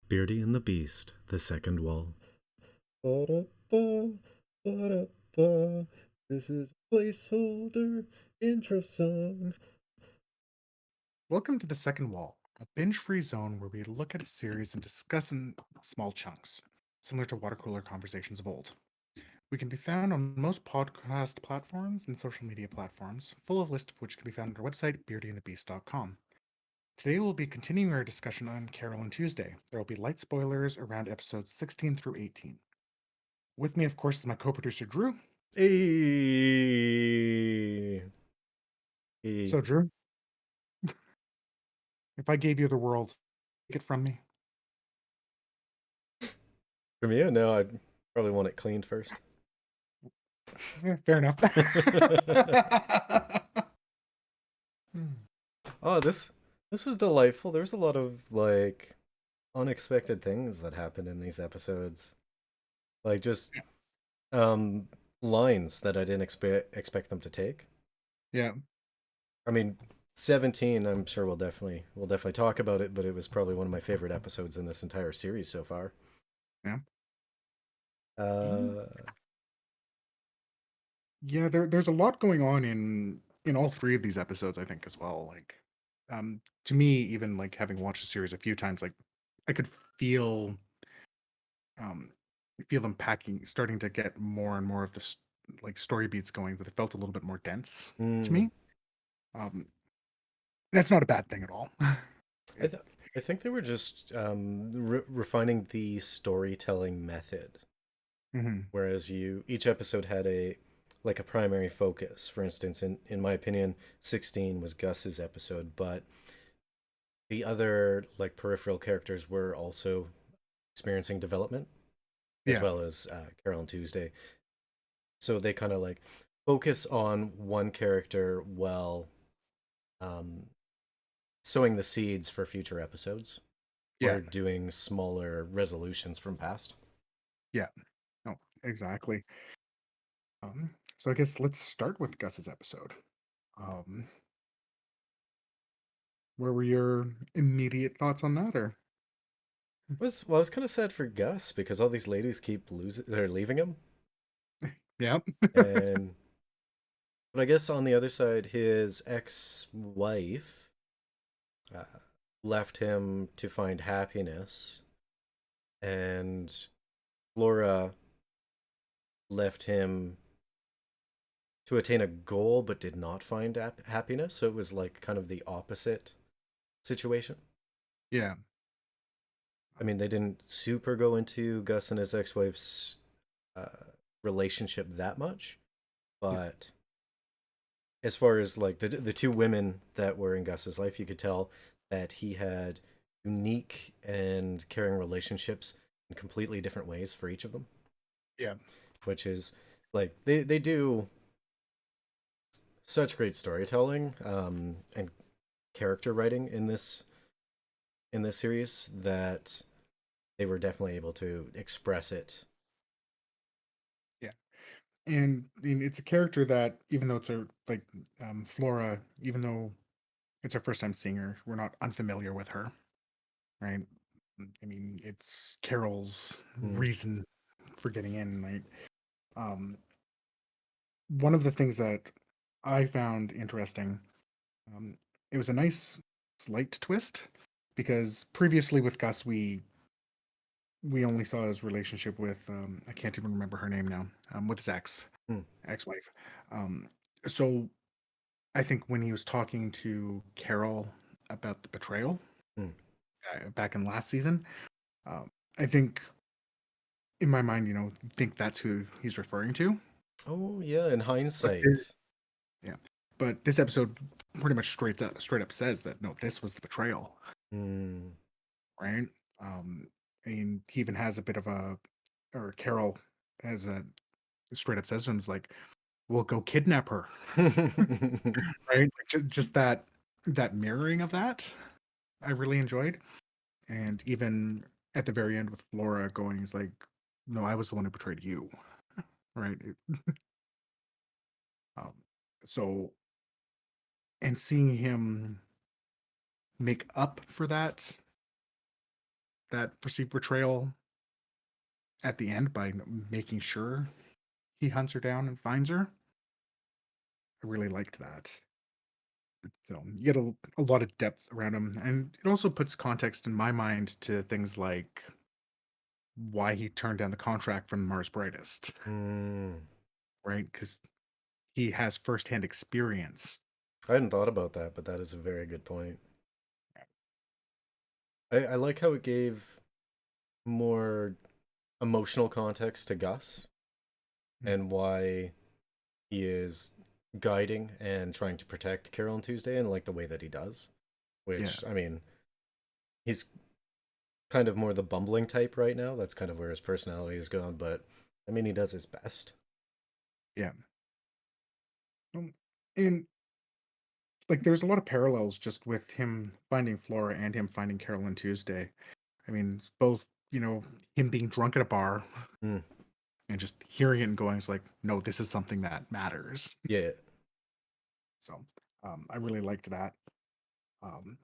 Beardy and the Beast, the second wall. Ba-da-ba, ba-da-ba. This is a placeholder intro song. Welcome to the Second Wall, a binge-free zone where we look at a series and discuss in small chunks, similar to water cooler conversations of old. We can be found on most podcast platforms and social media platforms, full of lists of which can be found on our website, beardyandthebeast.com. Today we'll be continuing our discussion on Carole and Tuesday. There will be light spoilers around episodes 16 through 18. With me, of course, is my co-producer, Drew. Hey. So, Hey. Drew, if I gave you the world, take it from me. From you? No, I'd probably want it cleaned first. Fair enough. Oh, this was delightful. There's a lot of unexpected things that happened in these episodes. Like just um lines that I didn't expect them to take. Yeah. I mean, 17, I'm sure we'll definitely talk about it, but it was probably one of my favorite episodes in this entire series so far. Yeah. Uh Yeah, there's a lot going on in all three of these episodes, I think, as well. To me, even like having watched the series a few times, like I could um feel them packing, starting to get more and more of the like story beats going, that it felt a little bit more dense to mm, me. Um, that's not a bad thing at all. I It, th- I think they were just refining the storytelling method, mhm. whereas you each episode had a primary focus. For instance, in my opinion, 16 was Gus's episode, but the other like peripheral characters were also experiencing development as Yeah, well as Carol and Tuesday. So they kind of like focus on one character while um, sowing the seeds for future episodes yeah, or doing smaller resolutions from past. yeah. No, exactly. So I guess let's start with Gus's episode. Um, where were your immediate thoughts on that, or? I was kind of sad for Gus because all these ladies keep losing, they're leaving him, Yeah. and but I guess on the other side, his ex-wife uh, left him to find happiness, and Flora left him to attain a goal but did not find happiness. So it was like kind of the opposite situation. Yeah. I mean, they didn't super go into Gus and his ex-wife's uh, relationship that much, Yeah. but as far as like the two women that were in Gus's life, you could tell that he had unique and caring relationships in completely different ways for each of them, Yeah. which is like they do such great storytelling and character writing in this series that they were definitely able to express it. Yeah. And I mean, it's a character that, even though it's a like Flora, even though it's our first time seeing her, we're not unfamiliar with her, right? I mean, it's Carol's Mm. reason for getting in, right? Um, one of the things that I found interesting, um, it was a nice slight twist, because previously with Gus, we only saw his relationship with I can't even remember her name now, with his Mm. ex-wife. Um, so I think when he was talking to Carol about the betrayal Mm. back in last season, um, I think in my mind, think that's who he's referring to. Oh yeah, in But this, hindsight. yeah, but this episode pretty much straight up says that no, this was the betrayal, Mm. right? Um, and he even has a bit of a, or Carol has a straight up says to him, is like, "We'll go kidnap her," right? Like, just that mirroring of that, I really enjoyed. And even at the very end with Flora going, is like, "No, I was the one who betrayed you," right? Um, so, and seeing him make up for that, that perceived betrayal at the end by making sure he hunts her down and finds her. I really liked that. So you get a lot of depth around him, and it also puts context in my mind to things like why he turned down the contract from Mars Brightest, Mm. right? Because he has firsthand experience. I hadn't thought about that, but that is a very good point. I like how it gave more emotional context to Gus Mm. and why he is guiding and trying to protect Carol and Tuesday in like the way that he does. Yeah, Which, I mean, he's kind of more the bumbling type right now. That's kind of where his personality is going, but I mean, he does his best. yeah. And like, there's a lot of parallels just with him finding Flora and him finding Carol and Tuesday. I mean, it's both, him being drunk at a bar Mm. and just hearing it and going, it's like, no, this is something that matters. Yeah. So, I really liked that. Um,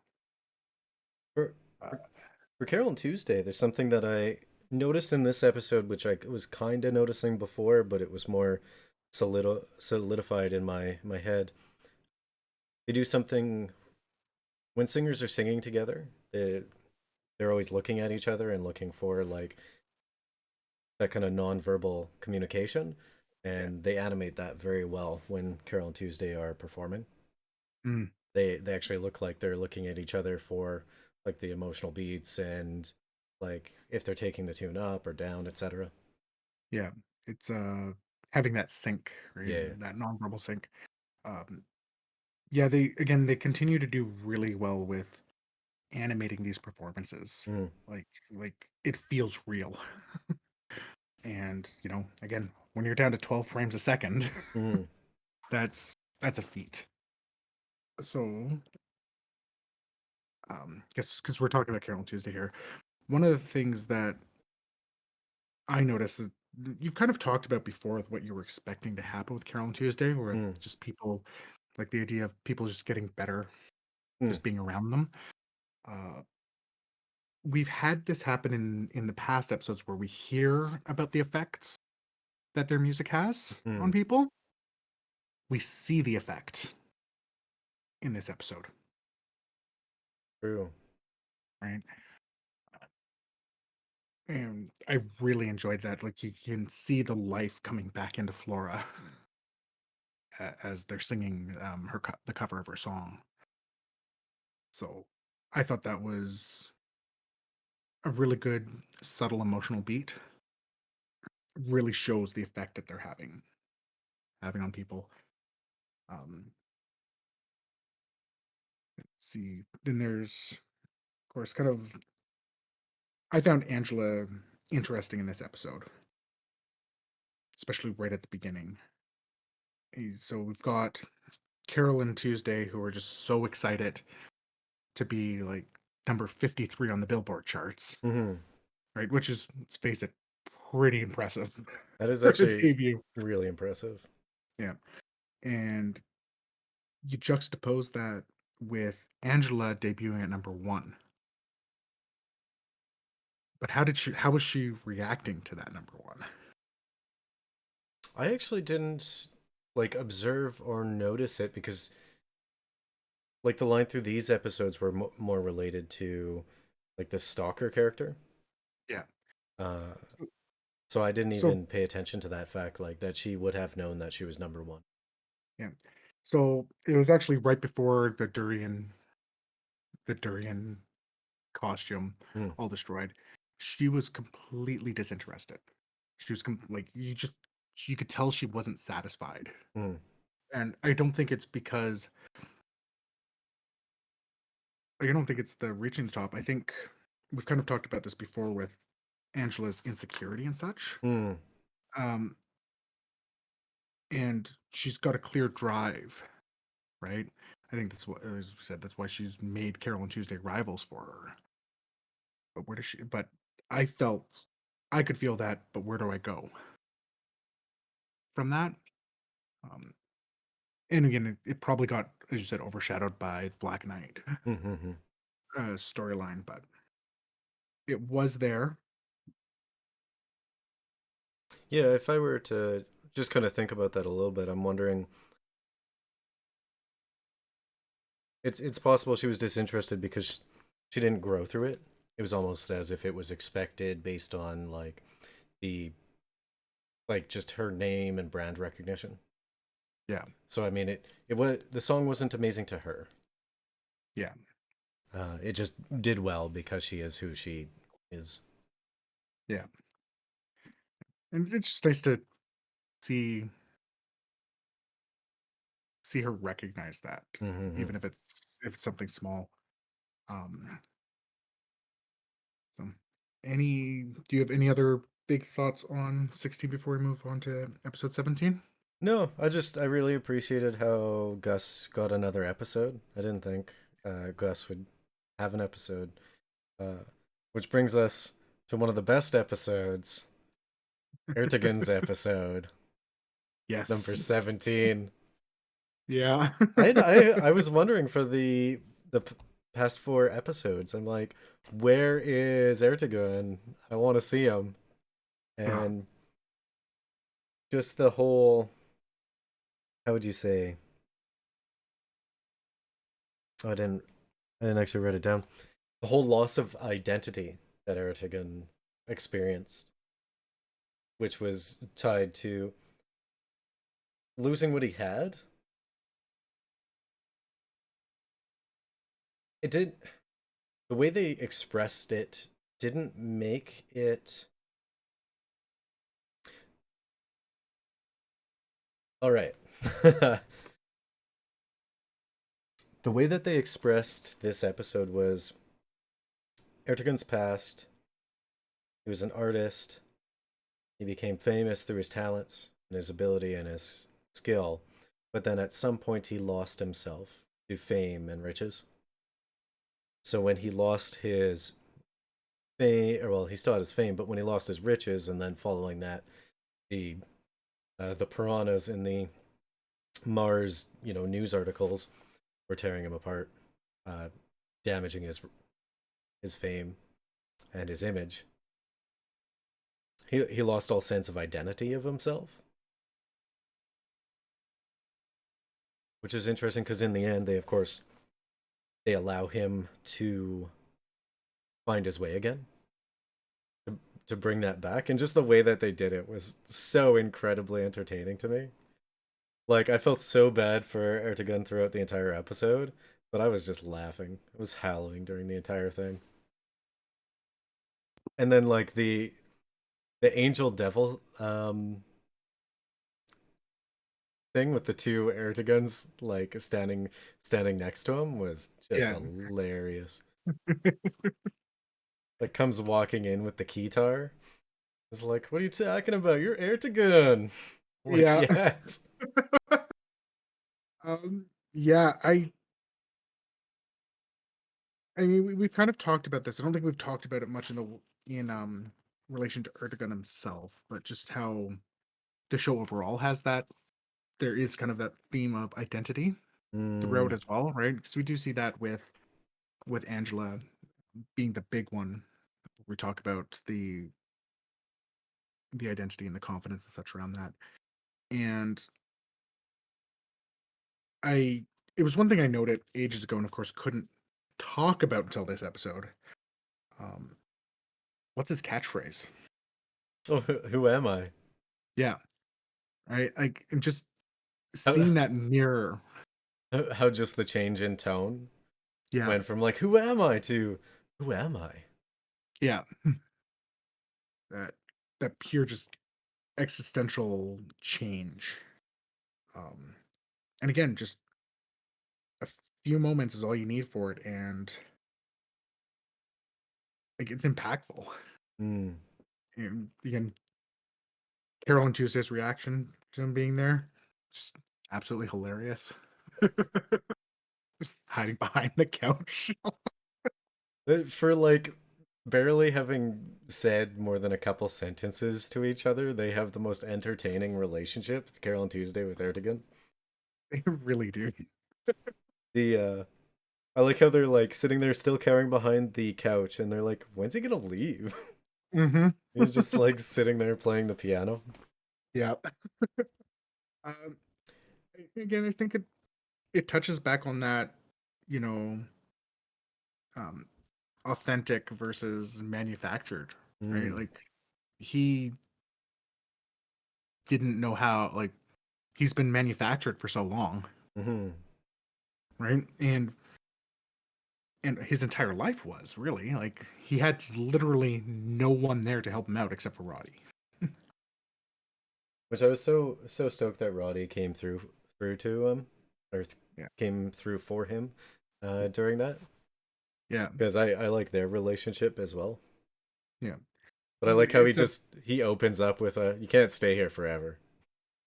For, uh, for for Carol and Tuesday, there's something that I noticed in this episode, which I was kind of noticing before, but it was more solidified in my head. They do something when singers are singing together. They're always looking at each other and looking for like that kind of nonverbal communication, yeah. and they animate that very well when Carol and Tuesday are performing. Mm, They actually look like they're looking at each other for like the emotional beats and like if they're taking the tune up or down, etc. yeah. It's having that sync, right? Yeah. That nonverbal sync. Um, yeah, they continue to do really well with animating these performances. Mm, Like it feels real. And, again, when you're down to 12 frames a second, mm, that's a feat. So, guess because we're talking about Carol Tuesday here, one of the things that I noticed that you've kind of talked about before with what you were expecting to happen with Carol and Tuesday, where mm, it's just people, like the idea of people just getting better, mm, just being around them. Uh, we've had this happen in the past episodes where we hear about the effects that their music has on mm. people. We see the effect in this episode, True. right? And I really enjoyed that. Like you can see the life coming back into Flora as they're singing the cover of her song. So I thought that was a really good, subtle emotional beat. Really shows the effect that they're having on people. Um, let's see. Then there's, of course, kind of. I found Angela interesting in this episode, especially right at the beginning. So we've got Carol and Tuesday who are just so excited to be like number 53 on the Billboard charts, Hmm. right? Which is, let's face it, pretty impressive That is for a actually debut. really impressive. Yeah. And you juxtapose that with Angela debuting at number one. But how was she reacting to that number one? I actually didn't like observe or notice it because like the line through these episodes were more related to like the stalker character. Yeah. Uh, So, so I didn't so even pay attention to that fact, like that she would have known that she was number one. yeah. So it was actually right before the durian costume Mm, all destroyed. She was completely disinterested. She was like you could tell she wasn't satisfied. mm, And I don't think it's because I don't think it's the reaching the top. I think we've kind of talked about this before with Angela's insecurity and such. mm, Um, and she's got a clear drive, right? I think that's what, as we said, that's why she's made Carol and Tuesday rivals for her. But where does she? But I felt I could feel that. But where do I go from that? Um, and again, it probably got, as you said, overshadowed by Black Knight mm, mm, mm. storyline. But it was there. Yeah, if I were to just kind of think about that a little bit, I'm wondering it's possible she was disinterested because she didn't grow through it. It was almost as if it was expected based on the just her name and brand recognition. Yeah, So I mean it was the song wasn't amazing to her. yeah, It just did well because she is who she is. yeah. And it's just nice to see see her recognize that, Mm-hmm. even if it's something small. Um, so do you have any other big thoughts on 16 before we move on to episode 17? No, I really appreciated how Gus got another episode. I didn't think Gus would have an episode, uh, which brings us to one of the best episodes, Ertegun's episode, number Yes. 17. Yeah. I was wondering for the past four episodes. I'm like, where is Ertegun? I want to see him. Uh, And just the whole, how would you say? Oh, I didn't actually write it down. The whole loss of identity that Ertegun experienced, which was tied to losing what he had. It did the way they expressed it didn't make it all right. The way that they expressed this episode was Ertegun's past. He was an artist. He became famous through his talents and his ability and his skill, but then at some point he lost himself to fame and riches. So when he lost his fame, or well, he still had his fame, but when he lost his riches, and then following that, the the piranhas in the Mars, news articles were tearing him apart, uh, damaging his fame and his image. He lost all sense of identity of himself, which is interesting because in the end, they of course they allow him to find his way again, to bring that back, and just the way that they did it was so incredibly entertaining to me. Like I felt so bad for Ertegun throughout the entire episode, but I was just laughing. I was howling during the entire thing. And then the angel devil thing with the two Erteguns standing next to him was just yeah. hilarious. Like comes walking in with the keytar. It's like, what are you talking about? You're Ertegun. Like, Yeah. yes. Yeah, I mean we've kind of talked about this. I don't think we've talked about it much in relation to Erdogan himself, but just how the show overall has that there is kind of that theme of identity throughout Mm, as well, right? Because we do see that with Angela being the big one. We talk about the identity and the confidence and such around that. And I it was one thing I noted ages ago and of course couldn't talk about until this episode. Um, what's his catchphrase? oh, who am I? Yeah, right. Like, and just How, seeing that mirror. how just the change in tone Yeah, went from like, who am I to who am I? yeah. That that pure just existential change. Um, and again, just a few moments is all you need for it, and like it's impactful. Mm. And again, Carol and Tuesday's reaction to him being there, just absolutely hilarious. Just hiding behind the couch. For like barely having said more than a couple sentences to each other, they have the most entertaining relationship. Carol and Tuesday with Erdogan. They really do. The I like how they're like sitting there still cowering behind the couch, and they're like, "When's he gonna leave?" Mm-hmm. He's just like sitting there playing the piano. Yeah. Um, Again, I think it touches back on that, you know, um, authentic versus manufactured, right? Mm. Like he didn't know how, like he's been manufactured for so long, Hmm. right? And his entire life was really like he had literally no one there to help him out except for Roddy. Which I was so stoked that Roddy came through to him, or Yeah, came through for him, yeah, during that, yeah, because I like their relationship as well. yeah. But I Well, like how it's a he opens up with a, "You can't stay here forever."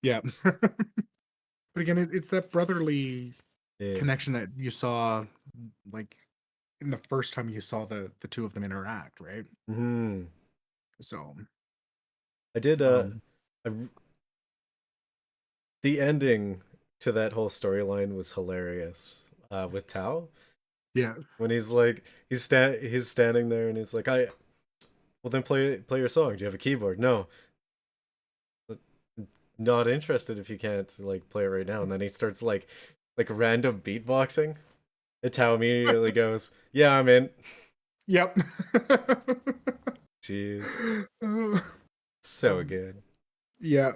yeah. But again, it's that brotherly Yeah. connection that you saw, like in the first time you saw the two of them interact, right? Hmm. So, I did. um, I, the ending to that whole storyline was hilarious. With Tao, yeah, when he's standing there and he's like, "I well then play your song. Do you have a keyboard?" No, but not interested if you can't like play it right now. And then he starts like random beatboxing. And Tao immediately goes, "Yeah, I'm in." yep. Jeez, Uh, so good. yeah,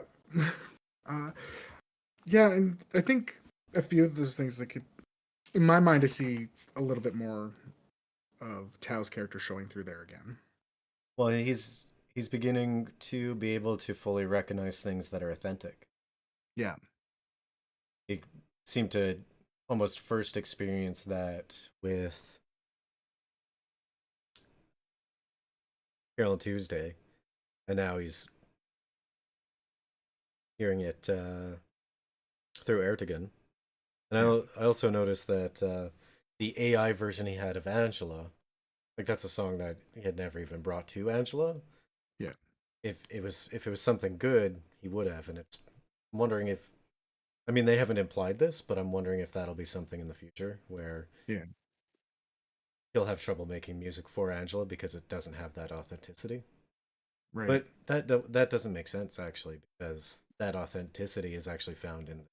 uh, yeah, and I think a few of those things that could, in my mind, I see a little bit more of Tao's character showing through there again. Well, he's beginning to be able to fully recognize things that are authentic. Yeah, He seemed to almost first experience that with Carole and Tuesday, and now he's hearing it through Ertigan. And yeah, I also noticed that the AI version he had of Angela, like that's a song that he had never even brought to Angela. yeah, If it was something good, he would have. And it's I'm wondering if I mean they haven't implied this, but I'm wondering if that'll be something in the future where yeah. he'll have trouble making music for Angela because it doesn't have that authenticity. Right, But that doesn't make sense actually because that authenticity is actually found in the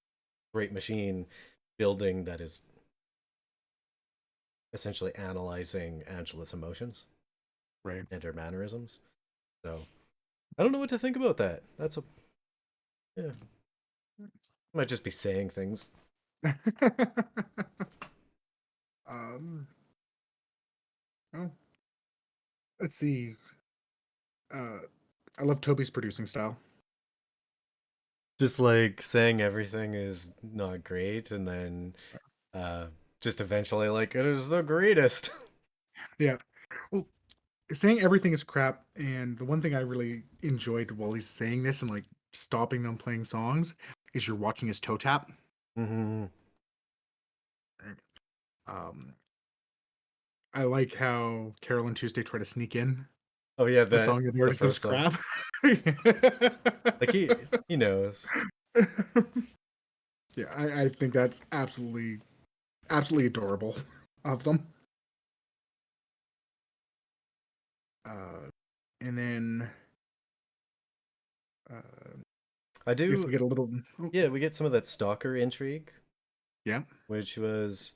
great machine building that is essentially analyzing Angela's emotions right. and her mannerisms. So I don't know what to think about that. That's a yeah. I might just be saying things. um, well, let's see. Uh, I love Toby's producing style. Just like saying everything is not great and then uh just eventually like it is the greatest. Yeah. Well, saying everything is crap, and the one thing I really enjoyed while he's saying this and like stopping them playing songs is you're watching his toe tap. Hmm. Right? Um, I like how Carol and Tuesday try to sneak in Oh yeah, a that song that the already knows first song. crap. Like he knows. Yeah, I think that's absolutely adorable of them. Uh, and then uh, I I guess do we get a little. Oh, yeah, we get some of that stalker intrigue, yeah. which was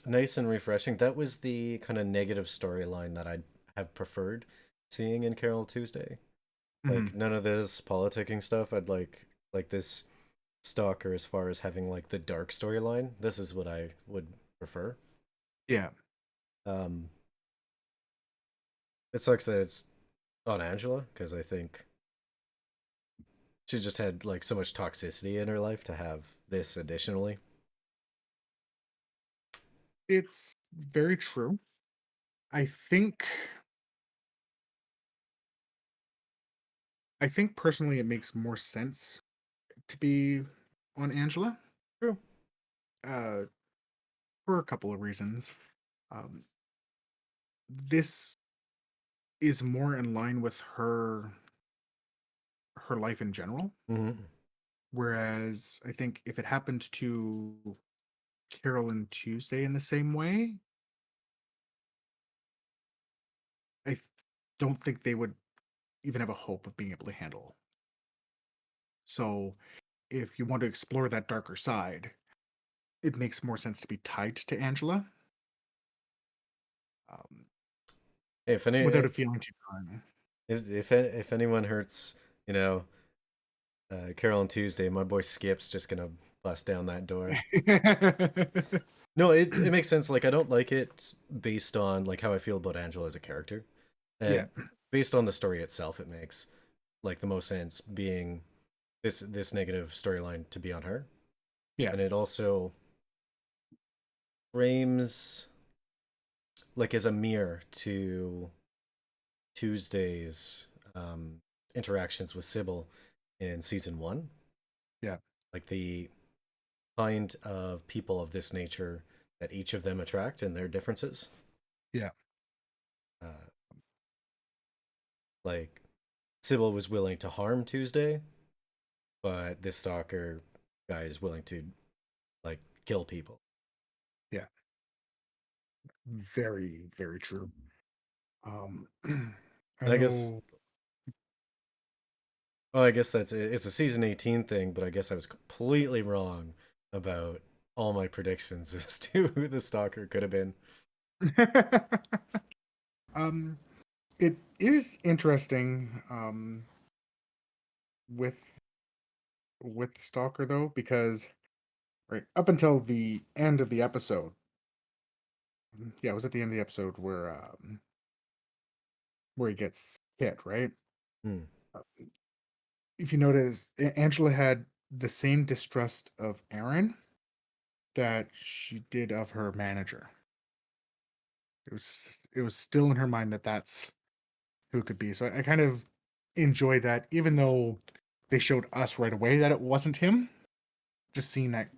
nice and refreshing. That was the kind of negative storyline that I'd have preferred seeing in Carol Tuesday. Mhm. Like none of this politicking stuff. I'd like this stalker as far as having like the dark storyline. This is what I would prefer. Yeah. Um, it sucks that it's on Angela because I think she just had like so much toxicity in her life to have this additionally. It's very true. I think I think personally it makes more sense to be on Angela, True. uh, for a couple of reasons. Um, this is more in line with her life in general, Hmm. whereas I think if it happened to Carol and Tuesday in the same way. I don't think they would even have a hope of being able to handle. So, if you want to explore that darker side, it makes more sense to be tied to Angela, um, If without any it feeling too dry. if anyone hurts, you know, Carol and Tuesday, my boy Skip's just gonna bust down that door. No, it makes sense. Like I don't like it based on like how I feel about Angela as a character. Yeah, Based on the story itself, it makes like the most sense being this negative storyline to be on her. yeah, And it also frames like as a mirror to Tuesday's interactions with Sybil in season one. yeah, Like the kind of people of this nature that each of them attract and their differences. yeah, Uh, like Sybil was willing to harm Tuesday, but this stalker guy is willing to like kill people. yeah. Very, very true. Um, I And I guess, know. oh, I guess that's it. It's a season 18 thing, but I guess I was completely wrong about all my predictions as to who the stalker could have been. um, it is interesting with the stalker though, because right up until the end of the episode, yeah, it was at the end of the episode where he gets hit, right? Hmm. Uh, If you notice, Angela had the same distrust of Aaron that she did of her manager. It was still in her mind that that's who it could be. So I kind of enjoy that, even though they showed us right away that it wasn't him. Just seeing that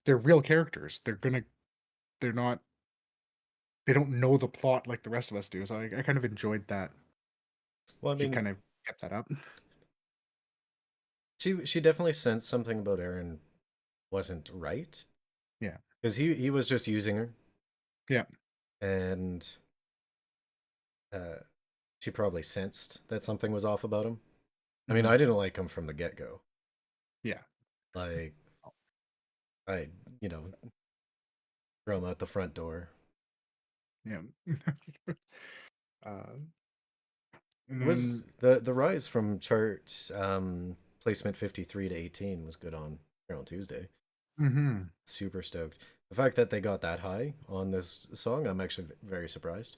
they're real characters. They're not. They don't know the plot like the rest of us do. So I kind of enjoyed that. Well, I She mean, kind of kept that up. she definitely sensed something about Aaron wasn't right Yeah, because he was just using her, yeah, and uh, she probably sensed that something was off about him. I mean, hmm, I didn't like him from the get go. yeah, Like I, you know, throw him out the front door. yeah. uh, and It was then, the rise from chart placement 53 to 18 was good on here on Tuesday. hmm, Super stoked. The fact that they got that high on this song, I'm actually very surprised.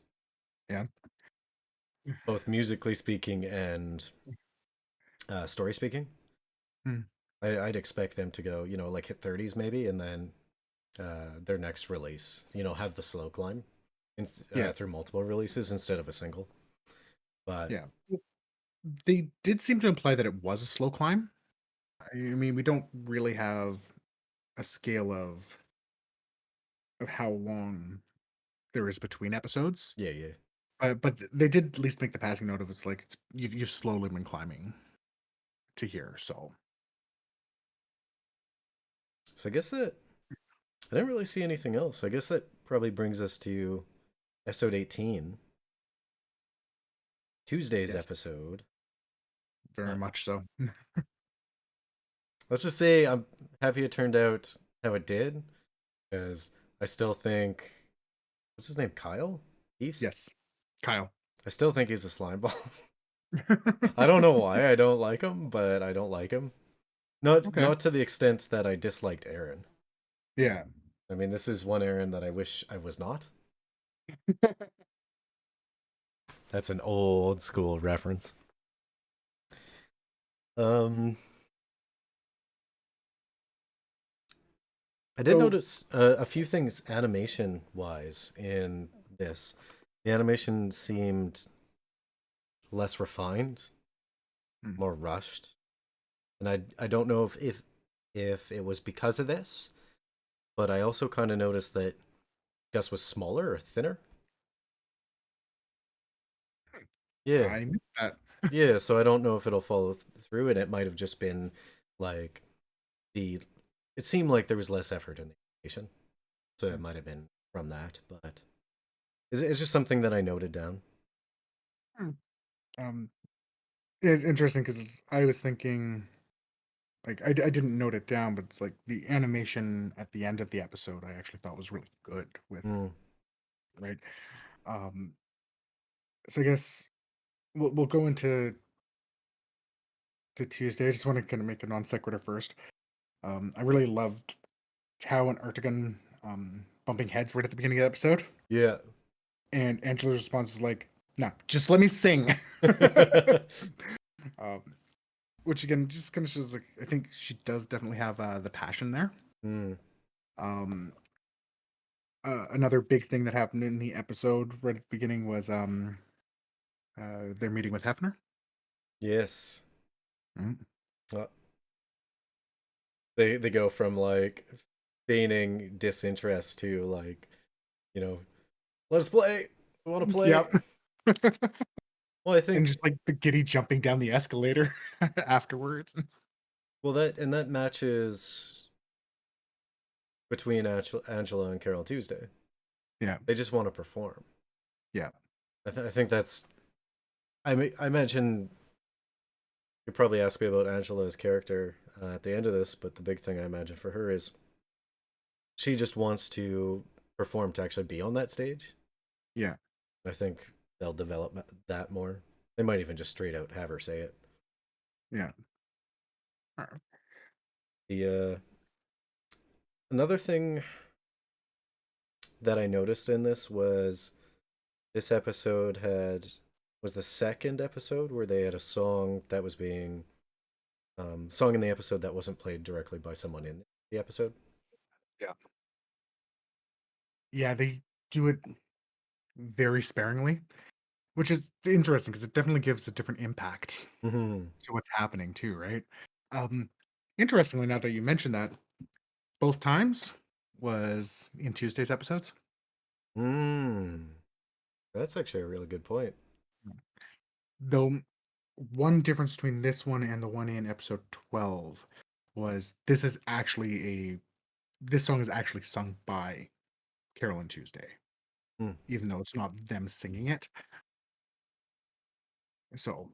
yeah, Both musically speaking and story speaking. hmm, I'd expect them to go, like hit 30s maybe, and then their next release, have the slow climb yeah, through multiple releases instead of a single. But yeah. They did seem to imply that it was a slow climb. I mean, we don't really have a scale of how long there is between episodes. yeah, yeah. But they did at least make the passing note of you've slowly been climbing to here. So So I guess that I didn't really see anything else. I guess that probably brings us to episode 18, Tuesday's yes, episode. very Uh, much so. let's just say I'm happy it turned out how it did, because I still think, what's his name? Kyle? Heath? Yes, Kyle. I still think he's a slime ball. I don't know why I don't like him, but I don't like him. Not Okay. not to the extent that I disliked Aaron. Yeah. I mean, this is one Aaron that I wish I was not. That's an old school reference. Um, I did So, notice a few things animation wise in this. The animation seemed less refined, hmm, more rushed, and I don't know if it was because of this, but I also kind of noticed that Gus was smaller or thinner. Yeah, I missed that. yeah. So I don't know if it'll follow through, and it might have just been like the. It seemed like there was less effort in it. conversation. So it might have been from that, but it's just something that I noted down. Hmm. Um, it's interesting because I was thinking, like, I didn't note it down, but it's like the animation at the end of the episode I actually thought was really good with, Mm. right? Um, so I guess we'll go into Tuesday. I just want to kind of make a non sequitur first. I really loved Tao and Ertigan bumping heads right at the beginning of the episode, Yeah. and Angela's response is like, "No, just let me sing." um, which again just kind of shows like I think she does definitely have the passion there. Mm. Um, another big thing that happened in the episode right at the beginning was their meeting with Hefner. Yes. Mhm. Uh, they go from like feigning disinterest to like, you know, let's play. I want to play. Yep. Well, I And think just like the giddy jumping down the escalator afterwards. that matches between Angela and Carol Tuesday. Yeah. They just want to perform. Yeah. I think that's. I mentioned you probably asked me about Angela's character at the end of this, but the big thing I imagine for her is she just wants to perform to actually be on that stage. Yeah. I think they'll develop that more. They might even just straight out have her say it. Yeah. All right. The another thing that I noticed in this episode had was the second episode where they had a song that was being song in the episode that wasn't played directly by someone in the episode. Yeah. Yeah, they do it very sparingly, which is interesting because it definitely gives a different impact Mm-hmm. to what's happening too, right? Um, interestingly, now that you mentioned that, both times was in Tuesday's episodes. Mm. That's actually a really good point. Though one difference between this one and the one in episode 12 was this song is actually sung by Carol and Tuesday, Mm. even though it's not them singing it. So,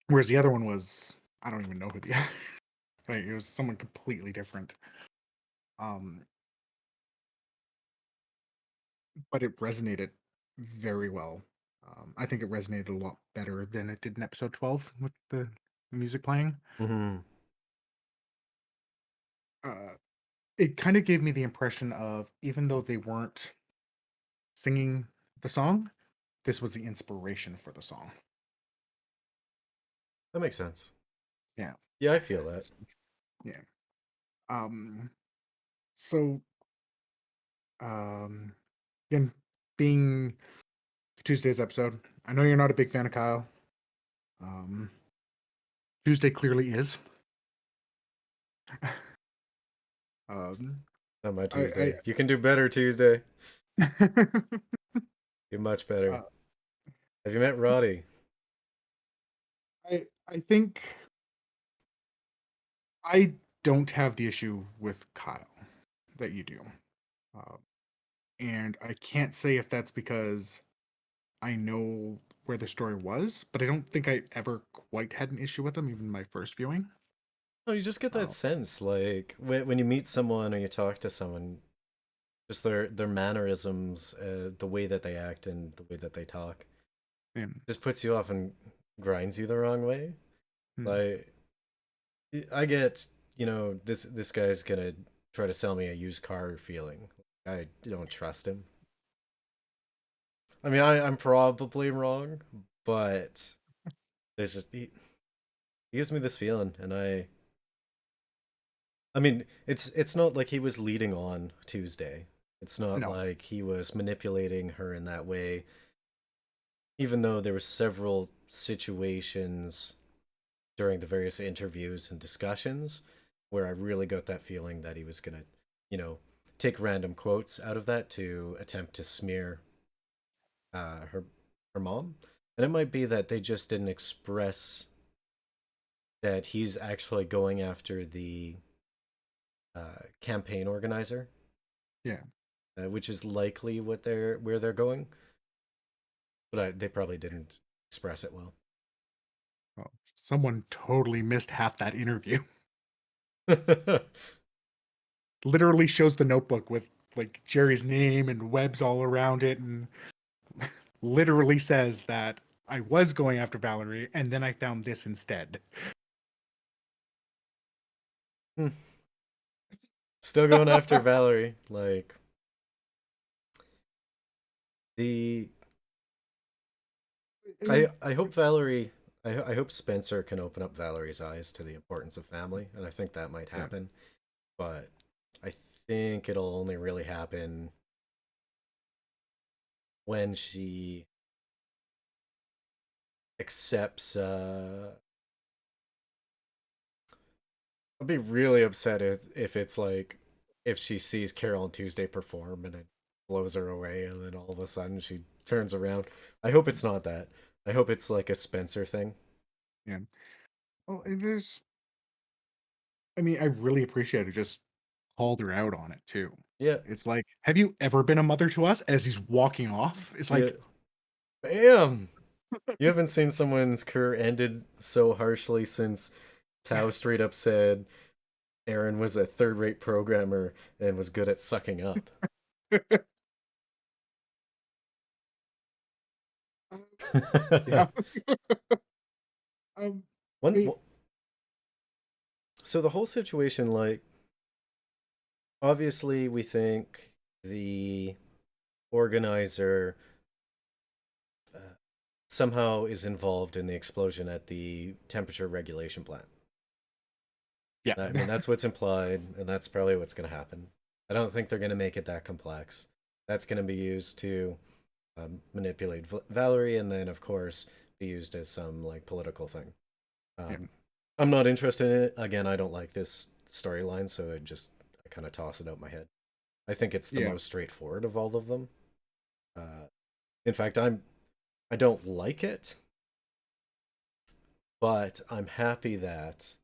whereas the other one was, I don't even know who the other, like, it was someone completely different. Um, but it resonated very well. I think it resonated a lot better than it did in episode 12 with the music playing. Mm-hmm. Uh, it kind of gave me the impression of even though they weren't singing the song, this was the inspiration for the song. That makes sense. Yeah. Yeah, I feel that. Yeah. Um, so um again, being Tuesday's episode, I know you're not a big fan of Kyle. Um Tuesday clearly is. um Not my I Tuesday. You can do better, Tuesday. I Do much better. uh, Have you met Roddy? I think I don't have the issue with Kyle that you do. Uh, and I can't say if that's because I know where the story was, but I don't think I ever quite had an issue with him, even my first viewing. Oh, you just get that Uh, sense, like when you meet someone or you talk to someone, just their mannerisms, the way that they act and the way that they talk, and, just puts you off and grinds you the wrong way. hmm, Like I get, this guy's gonna try to sell me a used car feeling. I don't trust him. I mean, I'm probably wrong, but there's just he gives me this feeling, and I mean, it's not like he was leading on Tuesday. It's not no, like he was manipulating her in that way, even though there were several situations during the various interviews and discussions where I really got that feeling that he was gonna, you know, take random quotes out of that to attempt to smear her mom. And it might be that they just didn't express that he's actually going after campaign organizer, Yeah. which is likely where they're going, but they probably didn't express it well. Oh, someone totally missed half that interview. Literally shows the notebook with like Jerry's name and webs all around it, and literally says that I was going after Valerie, and then I found this instead. Hmm. Still going after Valerie. Like the I hope Valerie I hope Spencer can open up Valerie's eyes to the importance of family, and I think that might Yeah, happen. But I think it'll only really happen when she accepts. I'd be really upset if it's like if she sees Carole and Tuesday perform and it blows her away, and then all of a sudden she turns around. I hope it's not that. I hope it's like a Spencer thing. yeah. Well, there's. I mean, I really appreciate it. Just called her out on it too. Yeah, It's like, have you ever been a mother to us? As he's walking off, it's yeah. like, Bam! You haven't seen someone's career ended so harshly since Tao straight up said Aaron was a third-rate programmer and was good at sucking up. yeah. um, One, I, so the whole situation, like, obviously, we think the organizer uh, somehow is involved in the explosion at the temperature regulation plant. yeah, I mean, that's what's implied, and that's probably what's going to happen. I don't think they're going to make it that complex. That's going to be used to manipulate Valerie, and then, of course, be used as some like political thing. yeah, Um, I'm not interested in it. Again, I don't like this storyline, so I kind of toss it out my head. I think it's the yeah, most straightforward of all of them. Uh, in fact, I don't like it, but I'm happy that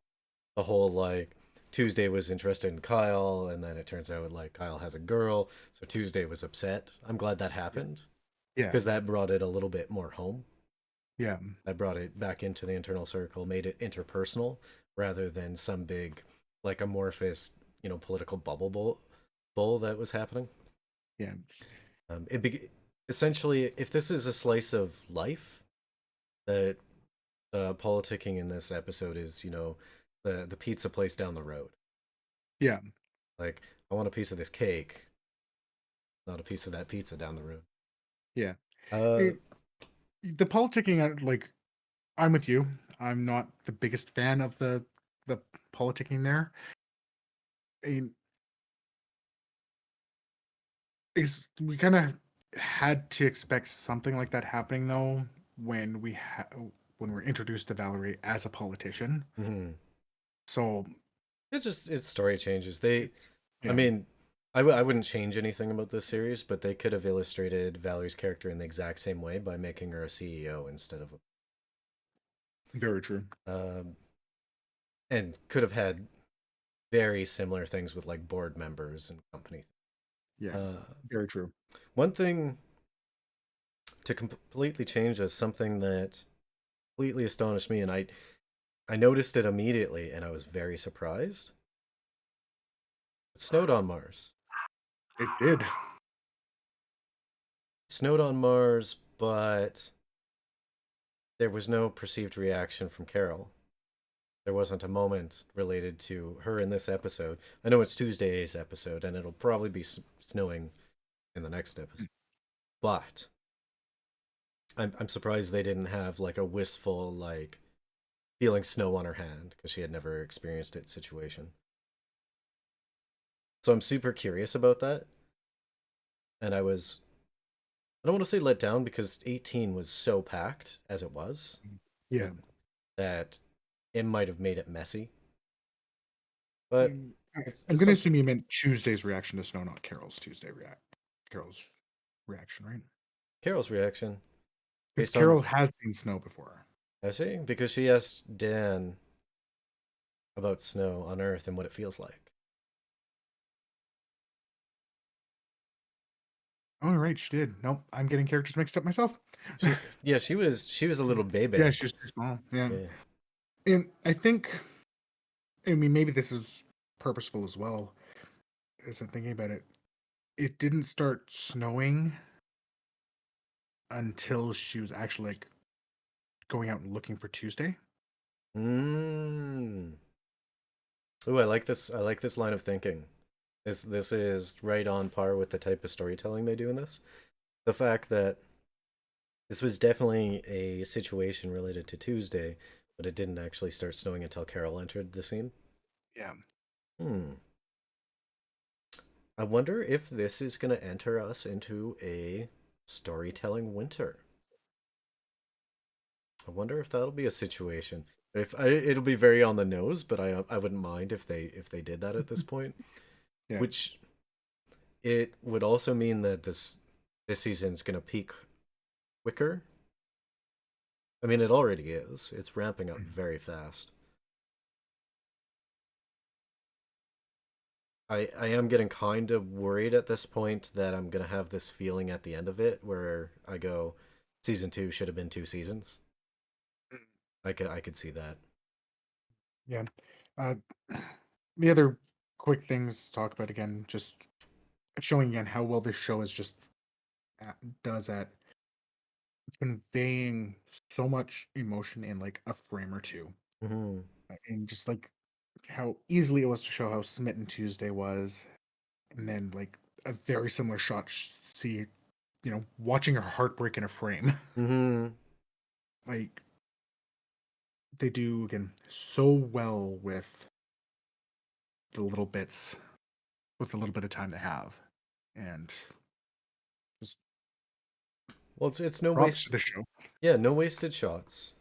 the whole like Tuesday was interested in Kyle, and then it turns out like Kyle has a girl, so Tuesday was upset. I'm glad that happened yeah, because that brought it a little bit more home. yeah, That brought it back into the internal circle, made it interpersonal rather than some big like amorphous, political bull that was happening. yeah, It essentially, if this is a slice of life, that politicking in this episode is, the pizza place down the road. yeah, Like, I want a piece of this cake, not a piece of that pizza down the road. yeah. Uh, It, the politicking, like, I'm with you. I'm not the biggest fan of the politicking there. I mean, we kind of had to expect something like that happening though when when we're introduced to Valerie as a politician. mhm. So It's story changes. it's I yeah, mean, I wouldn't change anything about this series, but they could have illustrated Valerie's character in the exact same way by making her a CEO instead of very true. and could have had very similar things with like board members and company. Yeah, Uh, very true. one thing to completely change is something that completely astonished me, and I noticed it immediately, and I was very surprised. It snowed on Mars. It did. It snowed on Mars, but there was no perceived reaction from Carole. There wasn't a moment related to her in this episode. I know it's Tuesday's episode, and it'll probably be snowing in the next episode. But I'm surprised they didn't have like a wistful like feeling snow on her hand because she had never experienced it situation. So I'm super curious about that, and I don't want to say let down because 18 was so packed as it was Yeah. that it might have made it messy. But I'm it's gonna something. assume you meant Tuesday's reaction to Snow, not Carol's reaction, right? Carole's reaction Because based on Carol has seen Snow before. I see because she asked Dan about snow on Earth and what it feels like. Oh, right, she did. Nope, I'm getting characters mixed up myself. Yeah, she was a little Yeah, baby. she's too small. Yeah, Yeah. and I think, I mean, maybe this is purposeful as well. As I'm thinking about it, it didn't start snowing until she was actually like going out and looking for Tuesday. Mm. Ooh, I like this. I like this line of thinking. This is right on par with the type of storytelling they do in this. The fact that this was definitely a situation related to Tuesday, but it didn't actually start snowing until Carol entered the scene. Yeah. Hmm. I wonder if this is going to enter us into a storytelling winter. I wonder if that'll be a situation. It'll be very on the nose, but I wouldn't mind if they did that at this point. Yeah. Which it would also mean that this season's going to peak quicker. I mean, it already is. It's ramping up Mhm. very fast. I am getting kind of worried at this point that I'm gonna have this feeling at the end of it where I go, season two should have been 2 seasons. I could see that. Yeah. Uh, the other quick things to talk about again, just showing again how well this show is just at, does at conveying so much emotion in like a frame or two, Hmm. and just like how easily it was to show how smitten Tuesday was, and then like a very similar shot. See, watching her heartbreak in a frame. Hmm. Like they do again so well with the little bits, with the little bit of time they have, and just Well, it's no props to waste. the show. Yeah, no wasted shots.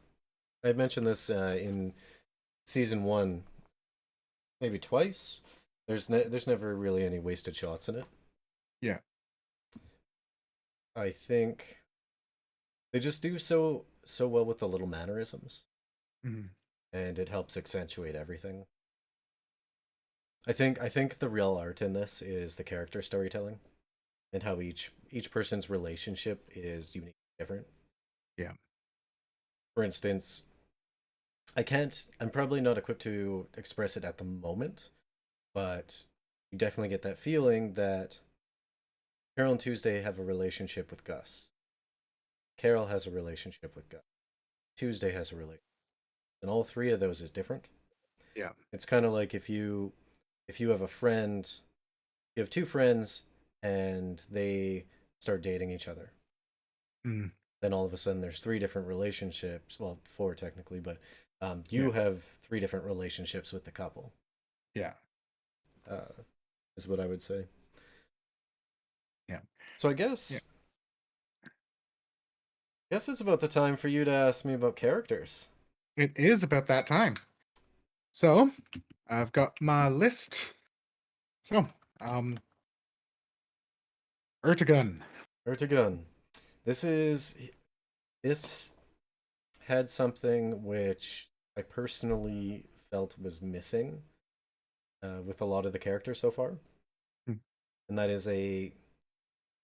I mentioned this in season one, maybe twice. There's never really any wasted shots in it. Yeah. I think they just do so well with the little mannerisms, Mhm. and it helps accentuate everything. I think the real art in this is the character storytelling and how each person's relationship is unique, different. Yeah. For instance, I can't. I'm probably not equipped to express it at the moment, but you definitely get that feeling that Carol and Tuesday have a relationship with Gus. Carol has a relationship with Gus. Tuesday has a relationship, and all three of those is different. Yeah. It's kind of like if you have a friend, you have two friends, and they start dating each other. Mm. Then all of a sudden there's three different relationships. Well, four technically, but Yeah. you have three different relationships with the couple. Yeah. Uh, is what I would say. Yeah. So Yeah. guess it's about the time for you to ask me about characters. It is about that time. So I've got my list. So, um, Ertegun. Ertegun. This is this had something which I personally felt was missing with a lot of the characters so far, Mm. and that is a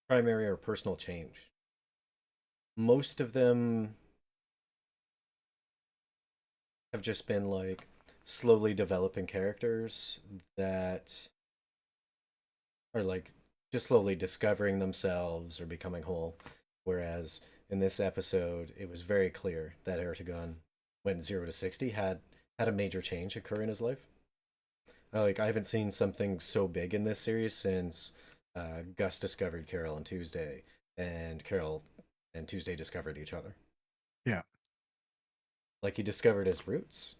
primary or personal change. Most of them have just been like slowly developing characters that are like just slowly discovering themselves or becoming whole. Whereas in this episode, it was very clear that Ertegun, when 0 to 60, had a major change occur in his life. Like I haven't seen something so big in this series since Gus discovered Carol and Tuesday, and Carol and Tuesday discovered each other. Yeah. Like he discovered his roots.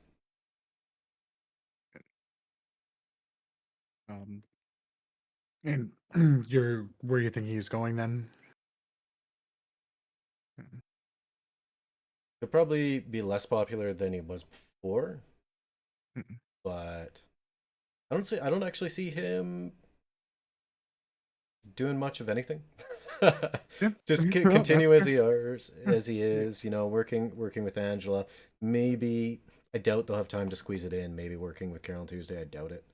Um, and you're where you think he's going then? Mm. He'll probably be less popular than he was before, Mm. but I don't actually see him doing much of anything. Yeah. Just Well, that's continue fair. as he is, working with Angela. Maybe I doubt they'll have time to squeeze it in. Maybe working with Carol and Tuesday. I doubt it.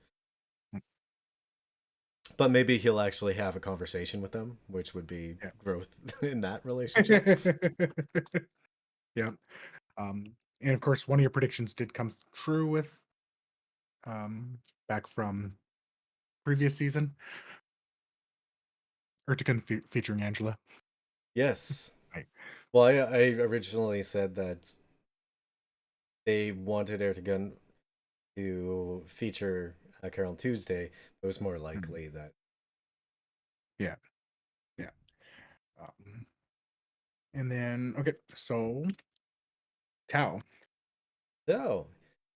But maybe he'll actually have a conversation with them, which would be Yeah. growth in that relationship. Yeah. And of course, one of your predictions did come true with back from previous season, or to featuring Angela. Yes. Right. Well, I originally said that they wanted Ertegun to feature Carol on Tuesday. It was more Mhm. likely that. Yeah. Yeah. Um, and then okay, so Tao. No,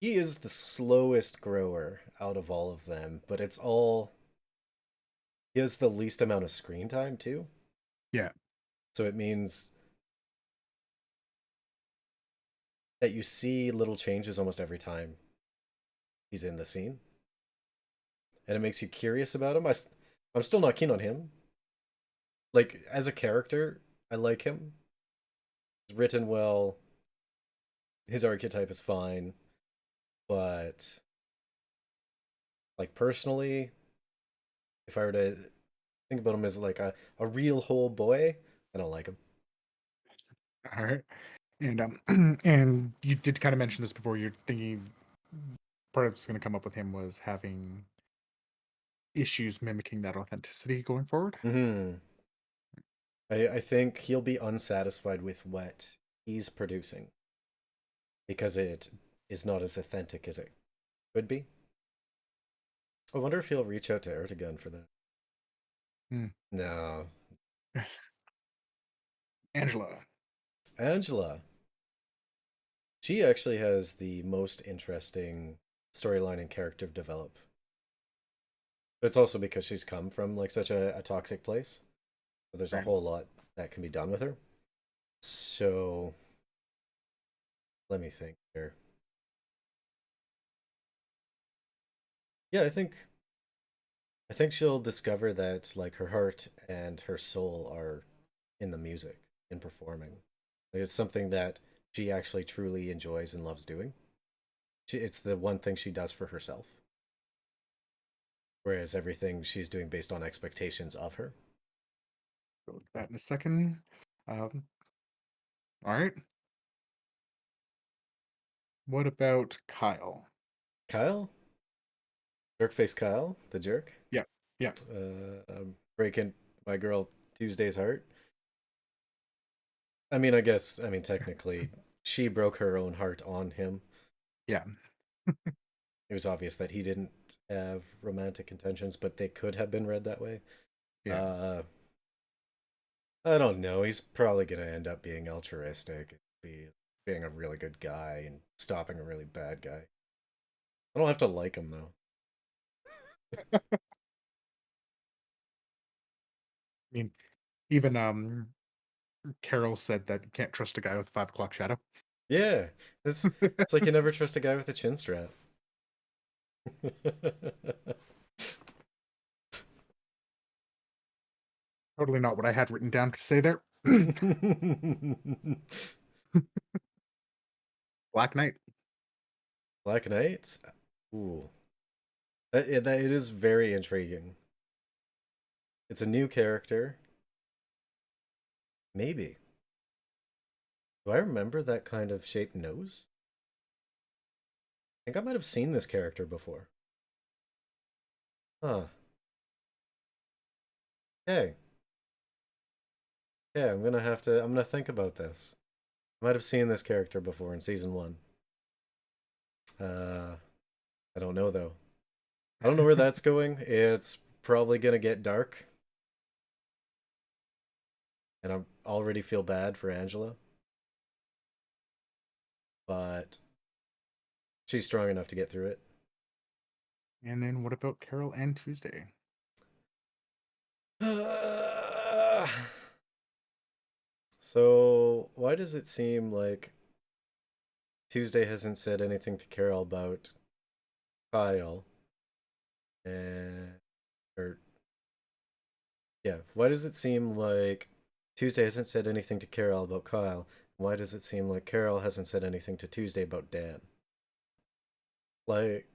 he is the slowest grower out of all of them, but it's all. He has the least amount of screen time, too. Yeah. So it means that you see little changes almost every time he's in the scene. And it makes you curious about him. I'm still not keen on him. Like, as a character, I like him. He's written well. His archetype is fine. But, like, personally, if I were to think about him as, like, a real whole boy, I don't like him. All right. And and you did kind of mention this before. You're thinking part of what's going to come up with him was having issues mimicking that authenticity going forward. Hmm. I think he'll be unsatisfied with what he's producing because it is not as authentic as it could be. I wonder if he'll reach out to Erdogan for that. Hmm. No. Angela. Angela. She actually has the most interesting storyline and character develop. But it's also because she's come from like such a toxic place. So there's a Right. whole lot that can be done with her. So let me think here. Yeah, I think she'll discover that like her heart and her soul are in the music, in performing. Like, it's something that she actually truly enjoys and loves doing. It's the one thing she does for herself, whereas everything she's doing based on expectations of her. Go to that in a second. Um, all right. What about Kyle? Kyle, jerkface Kyle, the jerk, Yeah. Yeah. breaking my girl Tuesday's heart. I mean, technically, she broke her own heart on him. Yeah. It was obvious that he didn't have romantic intentions, but they could have been read that way. Yeah. Uh, I don't know. He's probably gonna end up being altruistic, being a really good guy and stopping a really bad guy. I don't have to like him though. I mean, even Carol said that you can't trust a guy with 5 o'clock shadow. Yeah, it's like you never trust a guy with a chin strap. Totally not what I had written down to say there. Black Knight. Black Knight. Ooh, it is very intriguing. It's a new character. Maybe. Do I remember that kind of shaped nose? I think I might have seen this character before. Huh. Hey. Yeah, I'm gonna think about this. I might have seen this character before in season one. Uh I don't know though. I don't know where that's going. It's probably gonna get dark, and I already feel bad for Angela, but she's strong enough to get through it. And then what about Carol and Tuesday? So why does it seem like Tuesday hasn't said anything to Carol about Kyle? And or yeah, why does it seem like Tuesday hasn't said anything to Carol about Kyle? Why does it seem like Carol hasn't said anything to Tuesday about Dan? Like,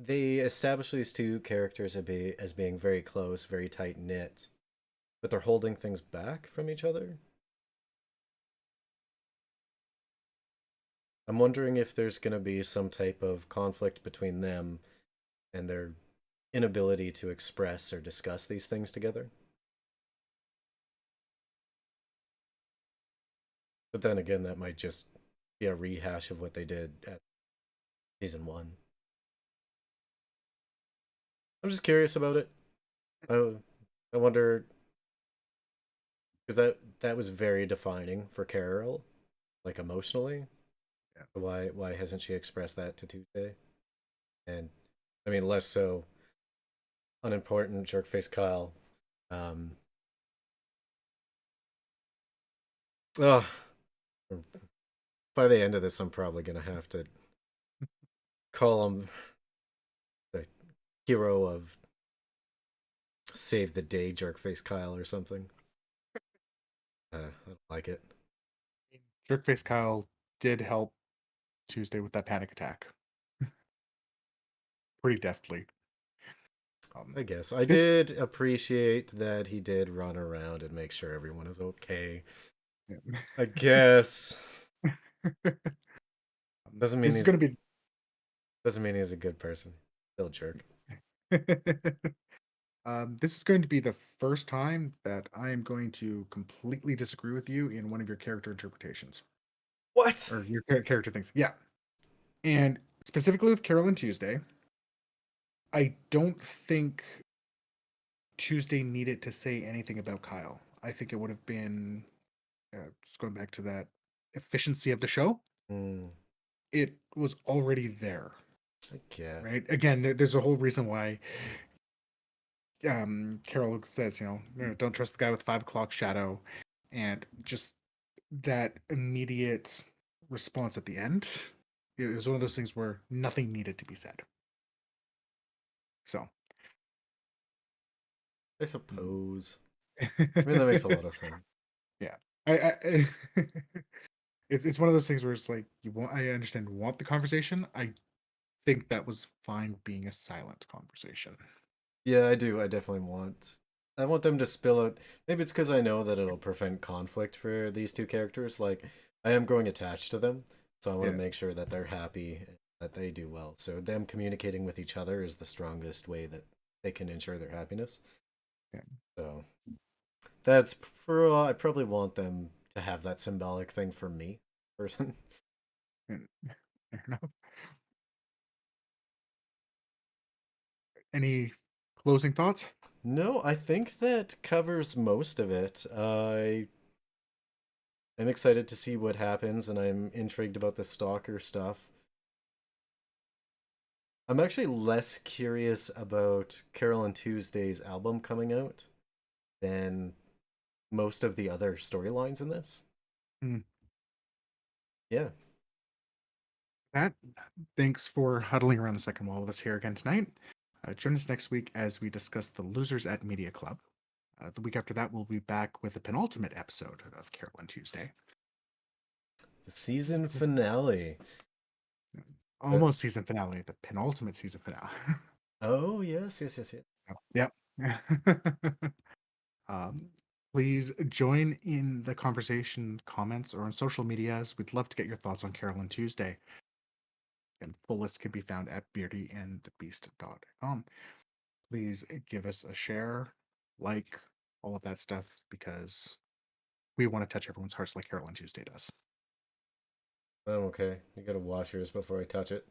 they establish these two characters as being very close, very tight knit, but they're holding things back from each other. I'm wondering if there's going to be some type of conflict between them and their inability to express or discuss these things together. But then again, that might just be a rehash of what they did at season one. I'm just curious about it. I, I wonder because that was very defining for Carol, like emotionally. Yeah. Why hasn't she expressed that to Tuesday? And I mean, less so unimportant jerkface Kyle. Um, oh, by the end of this, I'm probably gonna have to call him the hero of Save the Day Jerkface Kyle or something. I don't like it. Jerkface Kyle did help Tuesday with that panic attack pretty deftly. Um, I guess I this did appreciate that he did run around and make sure everyone is okay. I guess doesn't mean this is going he's to be doesn't mean he's a good person. Still a jerk. this is going to be the first time that I am going to completely disagree with you in one of your character interpretations What? or your character things. Yeah, and specifically with Carole and Tuesday, I don't think Tuesday needed to say anything about Kyle. I think it would have been just going back to that efficiency of the show. Hmm, It was already there, I guess. right? Again, there's a whole reason why Carol says, don't trust the guy with 5 o'clock shadow, and just that immediate response at the end. It was one of those things where nothing needed to be said. So, I suppose. I mean, that makes a lot of sense. yeah, I it's one of those things where it's like you want. I understand you want the conversation. I think that was fine being a silent conversation. Yeah, I do. I definitely want. I want them to spill out. Maybe it's because I know that it'll prevent conflict for these two characters. Like, I am growing attached to them, so I want to Yeah, make sure that they're happy, that they do well. So them communicating with each other is the strongest way that they can ensure their happiness. yeah. So that's for. I probably want them to have that symbolic thing for me, person. And- Fair enough. Any closing thoughts? No, I think that covers most of it. I'm excited to see what happens, and I'm intrigued about the stalker stuff. I'm actually less curious about Carol and Tuesday's album coming out than most of the other storylines in this. Mm. Yeah, That thanks for huddling around the second wall with us here again tonight. Join us next week as we discuss the losers at Media Club. The week after that, we'll be back with the penultimate episode of Carol and Tuesday. the season finale. Uh, Almost season finale, the penultimate season finale. oh yes, yes, yes, yes. Yep. um, please join in the conversation, comments, or on social medias. We'd love to get your thoughts on Carol and Tuesday. And full list can be found at beardyandthebeast.com. Please give us a share, like, all of that stuff, because we want to touch everyone's hearts like Carol and Tuesday does. I'm okay. You gotta wash yours before I touch it.